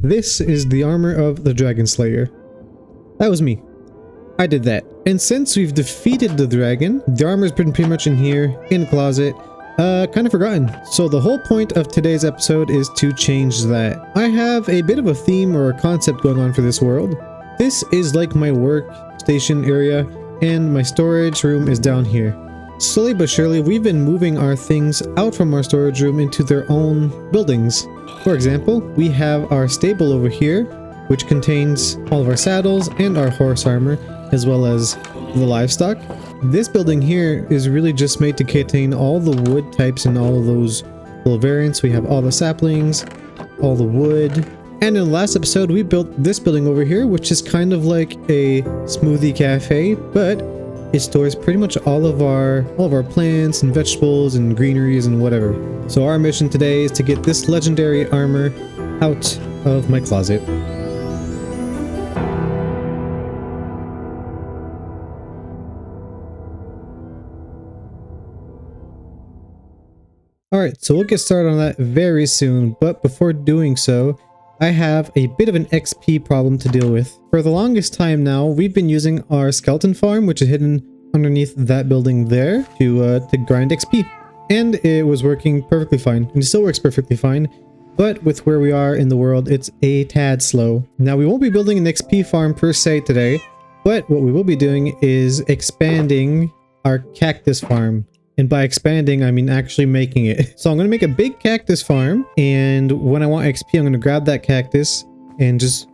This is the armor of the Dragon Slayer. That was me. I did that. And since we've defeated the dragon, the armor's been pretty much in here, in the closet. Kind of forgotten. So the whole point of today's episode is to change that. I have a bit of a theme or a concept going on for this world. This is like my workstation area, and my storage room is down here. Slowly but surely, we've been moving our things out from our storage room into their own buildings. For example, we have our stable over here, which contains all of our saddles and our horse armor, as well as the livestock. This building here is really just made to contain all the wood types and all of those little variants. We have all the saplings, all the wood. And in the last episode, we built this building over here, which is kind of like a smoothie cafe, but it stores pretty much all of our plants and vegetables and greeneries and whatever. So our mission today is to get this legendary armor out of my closet. Alright, so we'll get started on that very soon, but before doing so, I have a bit of an XP problem to deal with. For the longest time now, we've been using our skeleton farm, which is hidden underneath that building there, to grind XP. And it was working perfectly fine, and it still works perfectly fine, but with where we are in the world, it's a tad slow. Now, we won't be building an XP farm per se today, but what we will be doing is expanding our cactus farm. And by expanding, I mean actually making it. So I'm going to make a big cactus farm, and when I want XP, I'm going to grab that cactus and just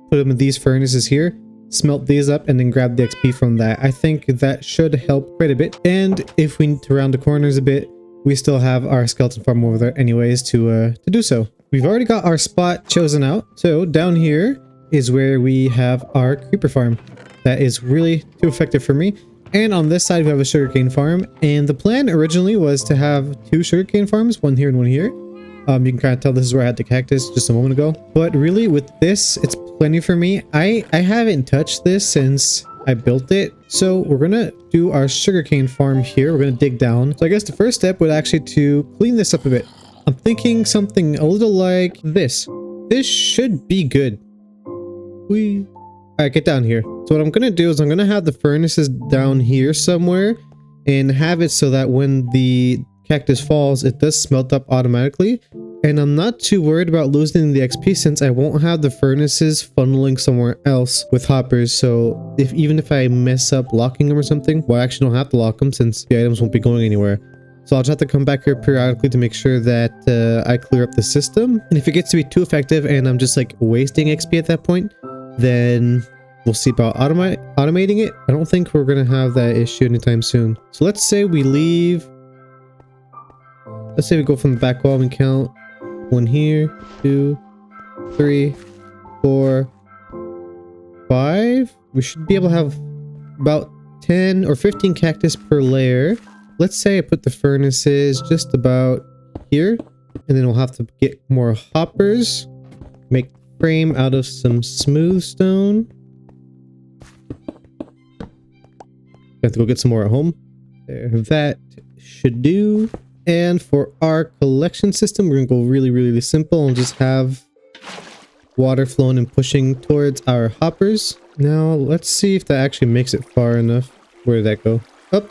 put them in these furnaces here, smelt these up, and then grab the XP from that. I think that should help quite a bit. And if we need to round the corners a bit, we still have our skeleton farm over there anyways to do so. We've already got our spot chosen out. So down here is where we have our creeper farm. That is really too effective for me. And on this side, we have a sugarcane farm. And the plan originally was to have two sugarcane farms, one here and one here. You can kind of tell this is where I had the cactus just a moment ago. But really, with this, it's plenty for me. I haven't touched this since I built it. So we're going to do our sugarcane farm here. We're going to dig down. So I guess the first step would actually to clean this up a bit. I'm thinking something a little like this. This should be good. Alright, get down here. So what I'm going to do is I'm going to have the furnaces down here somewhere and have it so that when the cactus falls, it does smelt up automatically. And I'm not too worried about losing the XP since I won't have the furnaces funneling somewhere else with hoppers. So even if I mess up locking them or something, well, I actually don't have to lock them since the items won't be going anywhere. So I'll just have to come back here periodically to make sure that I clear up the system. And if it gets to be too effective and I'm just like wasting XP at that point, then we'll see about automating it. I don't think we're going to have that issue anytime soon. So let's say we leave. Let's say we go from the back wall and count 1 here, 2, 3, 4, 5. We should be able to have about 10 or 15 cactus per layer. Let's say I put the furnaces just about here, and then we'll have to get more hoppers, make frame out of some smooth stone. Have to go get some more at home. There, that should do. And for our collection system, we're gonna go really simple and just have water flowing and pushing towards our hoppers. Now let's see if that actually makes it far enough. Where did that go? Oh,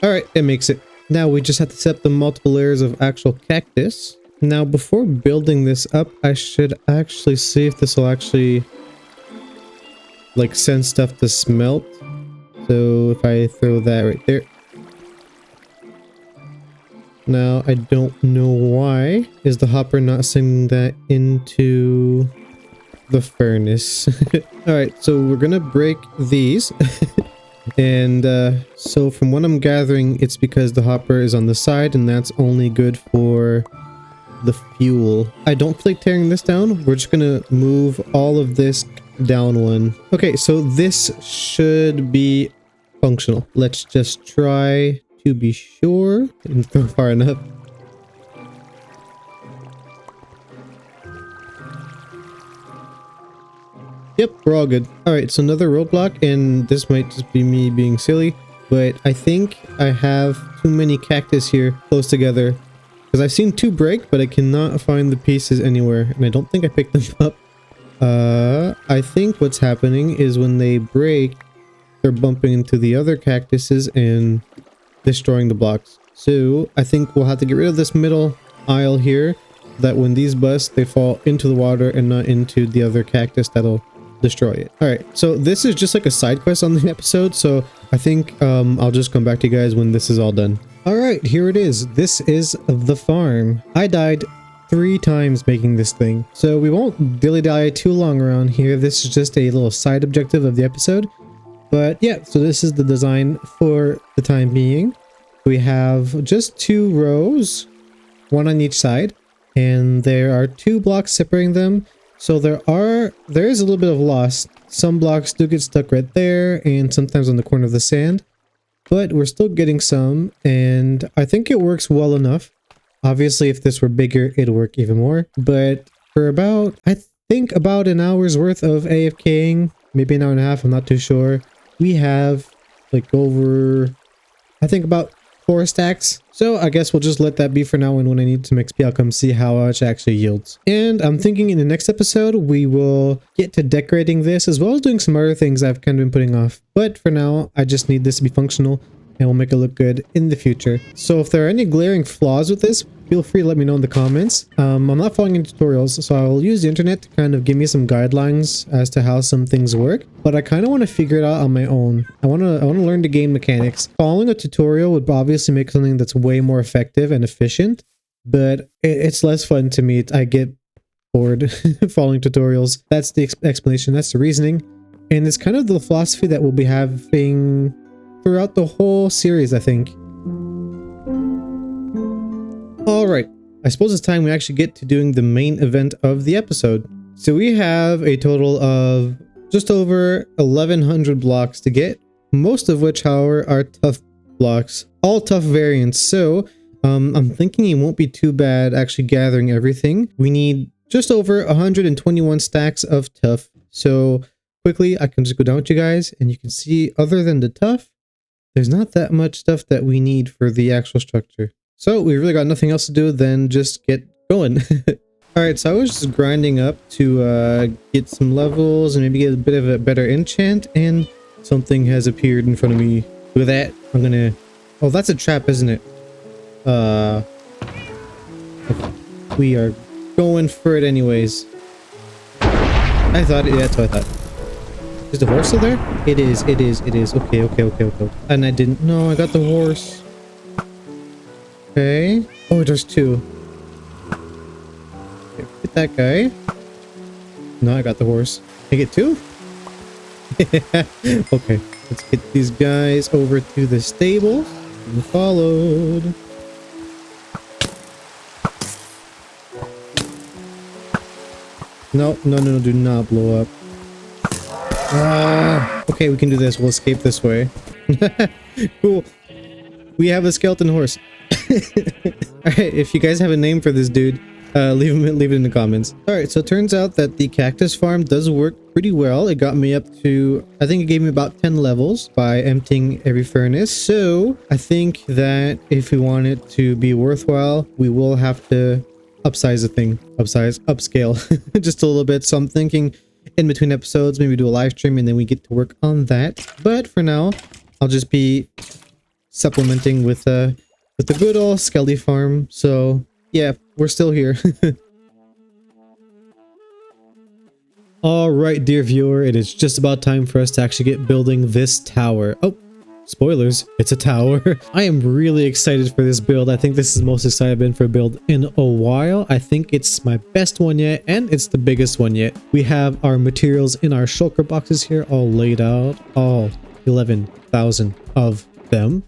all right, it makes it. Now we just have to set up the multiple layers of actual cactus. Now, before building this up, I should actually see if this will actually like send stuff to smelt. So if I throw that right there. Now, I don't know why is the hopper not sending that into the furnace. All right, so we're gonna break these. And so from what I'm gathering, it's because the hopper is on the side and that's only good for the fuel. I don't feel like tearing this down. We're just gonna move all of this down one. Okay, so this should be functional. Let's just try to be sure. Didn't go far enough. Yep, we're all good. All right, so another roadblock, and this might just be me being silly, but I think I have too many cactus here close together. Because I've seen 2 break, but I cannot find the pieces anywhere, and I don't think I picked them up. I think what's happening is when they break, they're bumping into the other cactuses and destroying the blocks. So I think we'll have to get rid of this middle aisle here, that when these bust, they fall into the water and not into the other cactus that'll destroy it. All right, so this is just like a side quest on the episode, so I think I'll just come back to you guys when this is all done. All right, here it is. This is the farm. I died 3 times making this thing, so we won't dilly-dally too long around here. This is just a little side objective of the episode. But yeah, so this is the design for the time being. We have just 2 rows, 1 on each side, and there are 2 blocks separating them. So there is a little bit of loss. Some blocks do get stuck right there and sometimes on the corner of the sand, but we're still getting some, and I think it works well enough. Obviously, if this were bigger, it'd work even more, but for about, I think about an hour's worth of AFKing, maybe an hour and a half, I'm not too sure, we have like over, I think about 4 stacks. So I guess we'll just let that be for now, and when I need some XP, I'll come see how much it actually yields. And I'm thinking in the next episode, we will get to decorating this as well as doing some other things I've kind of been putting off. But for now, I just need this to be functional, and we'll make it look good in the future. So if there are any glaring flaws with this, feel free to let me know in the comments. I'm not following any tutorials, so I'll use the internet to kind of give me some guidelines as to how some things work, but I kind of want to figure it out on my own. I want to learn the game mechanics. Following a tutorial would obviously make something that's way more effective and efficient, but it's less fun to me. I get bored following tutorials. That's the explanation, that's the reasoning, and it's kind of the philosophy that we'll be having throughout the whole series, I think. Alright, I suppose it's time we actually get to doing the main event of the episode. So we have a total of just over 1,100 blocks to get, most of which, however, are tough blocks. All tough variants, so I'm thinking it won't be too bad actually gathering everything. We need just over 121 stacks of tough. So quickly, I can just go down with you guys, and you can see other than the tough, there's not that much stuff that we need for the actual structure. So we really got nothing else to do than just get going. Alright, so I was just grinding up to get some levels and maybe get a bit of a better enchant, and something has appeared in front of me. Look at that. I'm gonna... Oh, that's a trap, isn't it? We are going for it anyways. I thought it... Yeah, that's what I thought. Is the horse still there? It is. Okay. And I didn't... No, I got the horse. Okay. Oh, there's 2. Okay, get that guy. No, I got the horse. I get 2? Okay, let's get these guys over to the stable. Being followed. No, do not blow up. Okay, we can do this. We'll escape this way. Cool. We have a skeleton horse. Alright, if you guys have a name for this dude, leave it in the comments. Alright, so it turns out that the cactus farm does work pretty well. It got me up to, I think it gave me about 10 levels by emptying every furnace. So I think that if we want it to be worthwhile, we will have to upsize the thing. Upscale just a little bit. So I'm thinking in between episodes, maybe do a live stream and then we get to work on that. But for now, I'll just be supplementing with the good old Skelly farm. So yeah, we're still here. Alright, dear viewer, it is just about time for us to actually get building this tower. Oh, spoilers, it's a tower. I am really excited for this build. I think this is the most excited I've been for a build in a while. I think it's my best one yet, and it's the biggest one yet. We have our materials in our shulker boxes here all laid out, all 11,000 of them.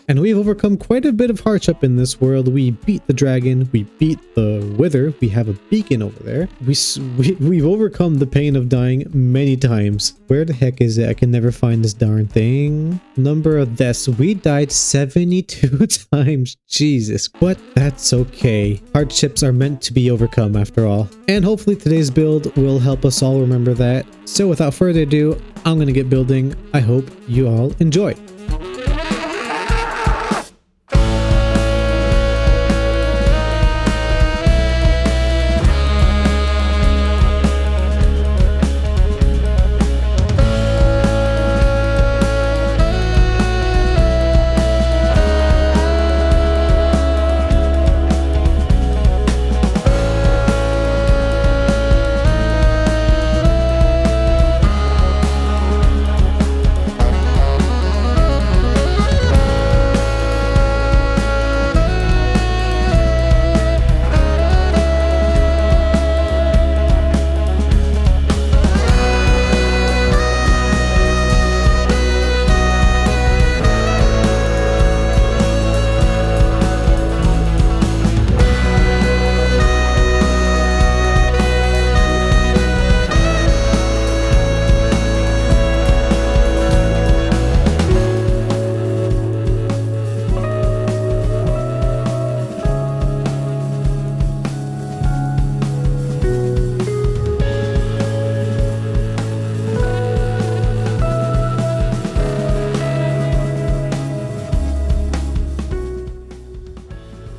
And we've overcome quite a bit of hardship in this world. We beat the dragon, we beat the wither, we have a beacon over there. We've overcome the pain of dying many times. Where the heck is it? I can never find this darn thing. Number of deaths, we died 72 times. Jesus, but that's okay. Hardships are meant to be overcome after all. And hopefully today's build will help us all remember that. So without further ado, I'm gonna get building. I hope you all enjoy.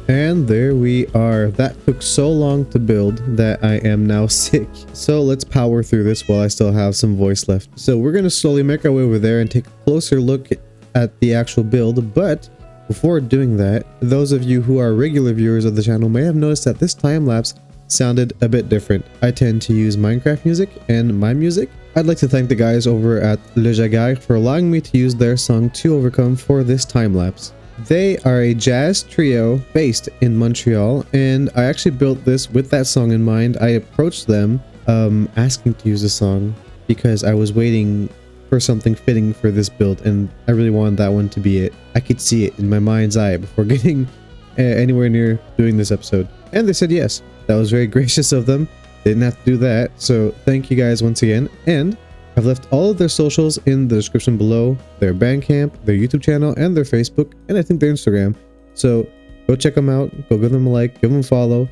And there we are. That took so long to build that I am now sick. So let's power through this while I still have some voice left. So we're going to slowly make our way over there and take a closer look at the actual build. But before doing that, those of you who are regular viewers of the channel may have noticed that this time lapse sounded a bit different. I tend to use Minecraft music and my music. I'd like to thank the guys over at Jager for allowing me to use their song To Overcome for this time lapse. They are a jazz trio based in Montreal, and I actually built this with that song in mind. I approached them asking to use the song because I was waiting for something fitting for this build, and I really wanted that one to be it. I could see it in my mind's eye before getting anywhere near doing this episode, and they said yes. That was very gracious of them. They didn't have to do that, so thank you guys once again. And I've left all of their socials in the description below, their Bandcamp, their YouTube channel, and their Facebook, and I think their Instagram. So go check them out, go give them a like, give them a follow.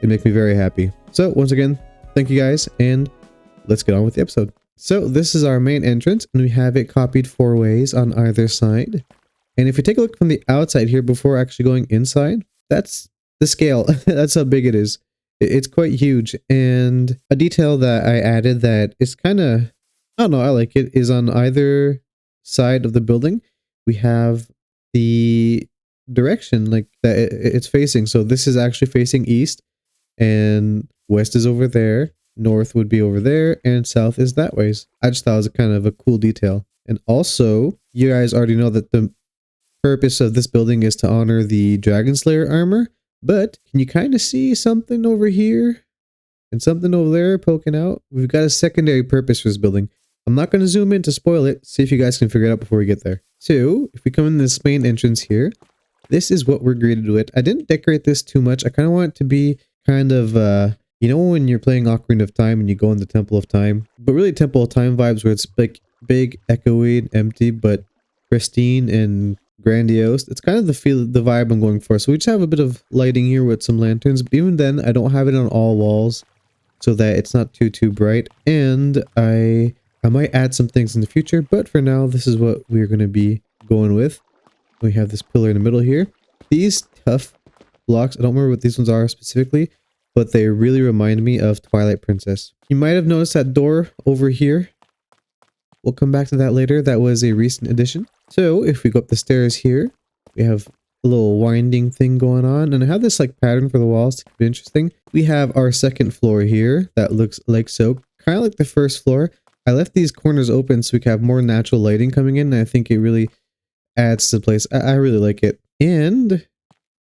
It makes me very happy. So once again, thank you guys, and let's get on with the episode. So this is our main entrance, and we have it copied 4 ways on either side. And if you take a look from the outside here before actually going inside, that's the scale. That's how big it is. It's quite huge. And a detail that I added that is kind of, I don't know, I like it, is on either side of the building, we have the direction like that it's facing. So this is actually facing east, and west is over there, north would be over there, and south is that ways. I just thought it was kind of a cool detail. And also, you guys already know that the purpose of this building is to honor the Dragon Slayer armor, but can you kind of see something over here and something over there poking out? We've got a secondary purpose for this building. I'm not going to zoom in to spoil it. See if you guys can figure it out before we get there. So, if we come in this main entrance here, this is what we're greeted with. I didn't decorate this too much. I kind of want it to be kind of, you know when you're playing Ocarina of Time and you go in the Temple of Time? But really Temple of Time vibes where it's like big, echoey, and empty, but pristine and grandiose. It's kind of the vibe I'm going for. So we just have a bit of lighting here with some lanterns. But even then, I don't have it on all walls so that it's not too bright. And I might add some things in the future, but for now, this is what we're going to be going with. We have this pillar in the middle here. These tough blocks, I don't remember what these ones are specifically, but they really remind me of Twilight Princess. You might have noticed that door over here. We'll come back to that later. That was a recent addition. So if we go up the stairs here, we have a little winding thing going on, and I have this like pattern for the walls to keep it interesting. We have our second floor here that looks like so, kind of like the first floor. I left these corners open so we can have more natural lighting coming in, and I think it really adds to the place. I really like it. And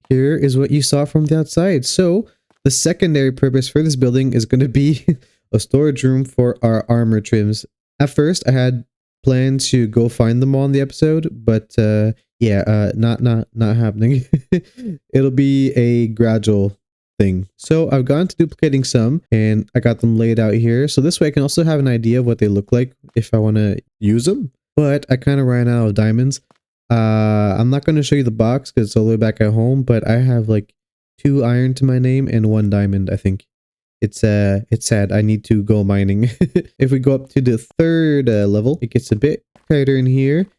here is what you saw from the outside. So the secondary purpose for this building is going to be a storage room for our armor trims. At first, I had planned to go find them all in the episode, but yeah, not happening. It'll be a gradual thing. So I've gone to duplicating some, and I got them laid out here. So this way I can also have an idea of what they look like if I want to use them. But I kind of ran out of diamonds. I'm not going to show you the box because it's all the way back at home, but I have like 2 iron to my name and 1 diamond, I think. It's sad. I need to go mining. If we go up to the 3rd level, it gets a bit tighter in here to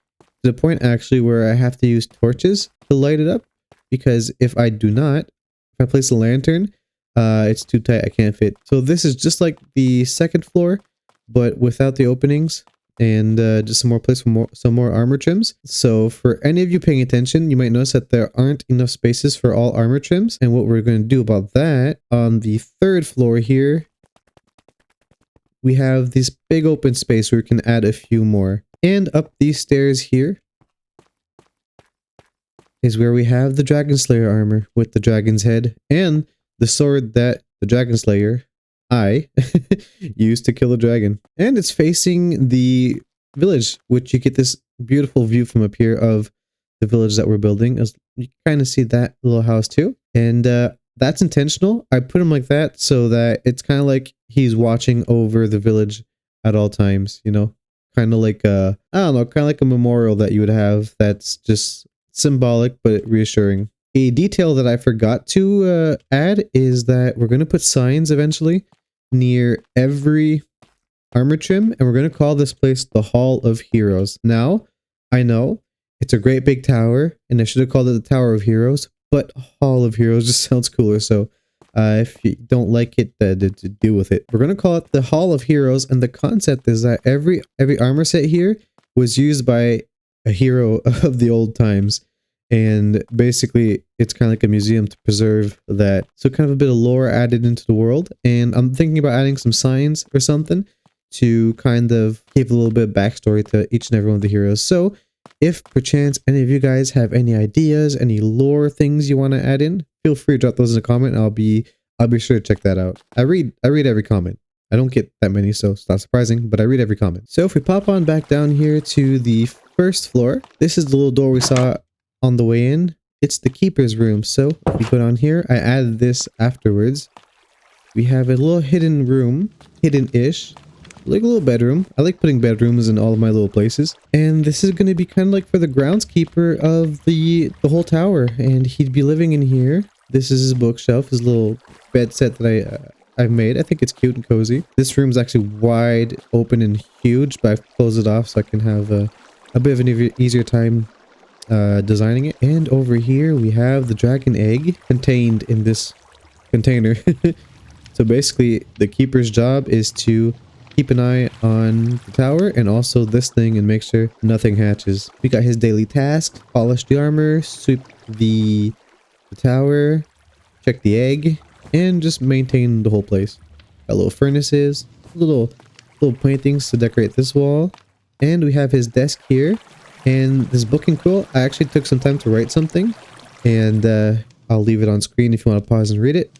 the point actually where I have to use torches to light it up, because if I do not, if I place a lantern, it's too tight. I can't fit. So this is just like the 2nd floor, but without the openings, and just some more place for some more armor trims. So for any of you paying attention, you might notice that there aren't enough spaces for all armor trims. And what we're going to do about that, on the 3rd floor here, we have this big open space where we can add a few more. And up these stairs here is where we have the Dragon Slayer armor with the dragon's head and the sword that the Dragon Slayer, I, used to kill a dragon. And it's facing the village, which you get this beautiful view from up here of the village that we're building. As you kind of see that little house too. And that's intentional. I put him like that so that it's kind of like he's watching over the village at all times, you know? Kind of like a, I don't know, kind of like a memorial that you would have that's just symbolic but reassuring. A detail that I forgot to add is that we're going to put signs eventually near every armor trim, and we're going to call this place the Hall of Heroes. Now, I know it's a great big tower, and I should have called it the Tower of Heroes, but Hall of Heroes just sounds cooler. So if you don't like it, deal with it. We're gonna call it the Hall of Heroes, and the concept is that every armor set here was used by a hero of the old times, and basically it's kind of like a museum to preserve that. So kind of a bit of lore added into the world, and I'm thinking about adding some signs or something to kind of give a little bit of backstory to each and every one of the heroes. So if perchance any of you guys have any ideas, any lore things you want to add in, feel free to drop those in a comment. I'll be sure to check that out. I read every comment. I don't get that many, so it's not surprising, but I read every comment. So if we pop on back down here to the first floor, this is the little door we saw on the way in. It's the keeper's room. So if we go down here, I added this afterwards. We have a little hidden room, hidden-ish, like a little bedroom. I like putting bedrooms in all of my little places. And this is going to be kind of like for the groundskeeper of the whole tower, and he'd be living in here. This is his bookshelf, his little bed set that I've made. I think it's cute and cozy. This room's actually wide open and huge, but I've closed it off so I can have a bit of an easier time designing it. And over here we have the dragon egg contained in this container. So basically the keeper's job is to keep an eye on the tower and also this thing and make sure nothing hatches. We got his daily task: polish the armor, sweep the tower, check the egg, and just maintain the whole place. Got little furnaces, little paintings to decorate this wall, and we have his desk here. And this book and quill, I actually took some time to write something, and I'll leave it on screen if you want to pause and read it.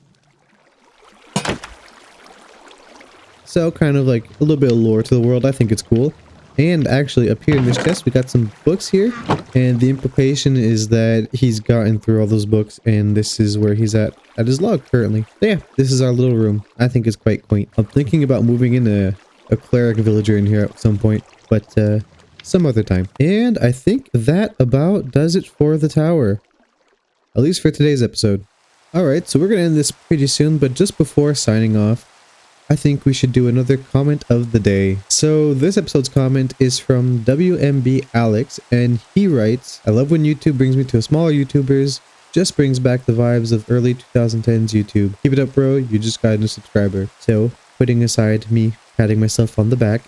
So kind of like a little bit of lore to the world. I think it's cool. And actually up here in this chest we got some books here, and the implication is that he's gotten through all those books and this is where he's at his log currently. So yeah, this is our little room. I think it's quite quaint. I'm thinking about moving in a cleric villager in here at some point, but some other time. And I think that about does it for the tower, at least for today's episode. Alright, so we're gonna end this pretty soon, but just before signing off, I think we should do another comment of the day. So this episode's comment is from WMB Alex, and he writes, "I love when YouTube brings me to smaller YouTubers. Just brings back the vibes of early 2010s YouTube. Keep it up, bro. You just got a new subscriber." So putting aside me patting myself on the back,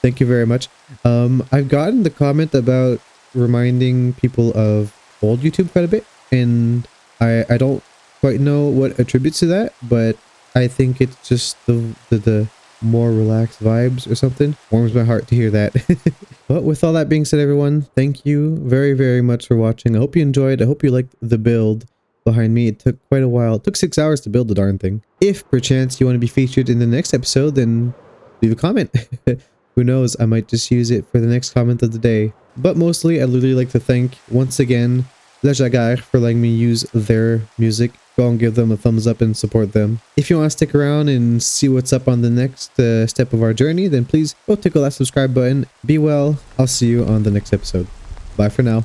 thank you very much. I've gotten the comment about reminding people of old YouTube quite a bit, and I don't quite know what attributes to that, but I think it's just the more relaxed vibes or something. Warms my heart to hear that. But with all that being said, everyone, thank you very, very much for watching. I hope you enjoyed. I hope you liked the build behind me. It took quite a while. It took 6 hours to build the darn thing. If perchance you want to be featured in the next episode, then leave a comment. Who knows, I might just use it for the next comment of the day. But mostly, I'd really like to thank, once again, Jager for letting me use their music. Go and give them a thumbs up and support them. If you want to stick around and see what's up on the next step of our journey, then please go tickle that subscribe button. Be well. I'll see you on the next episode. Bye for now.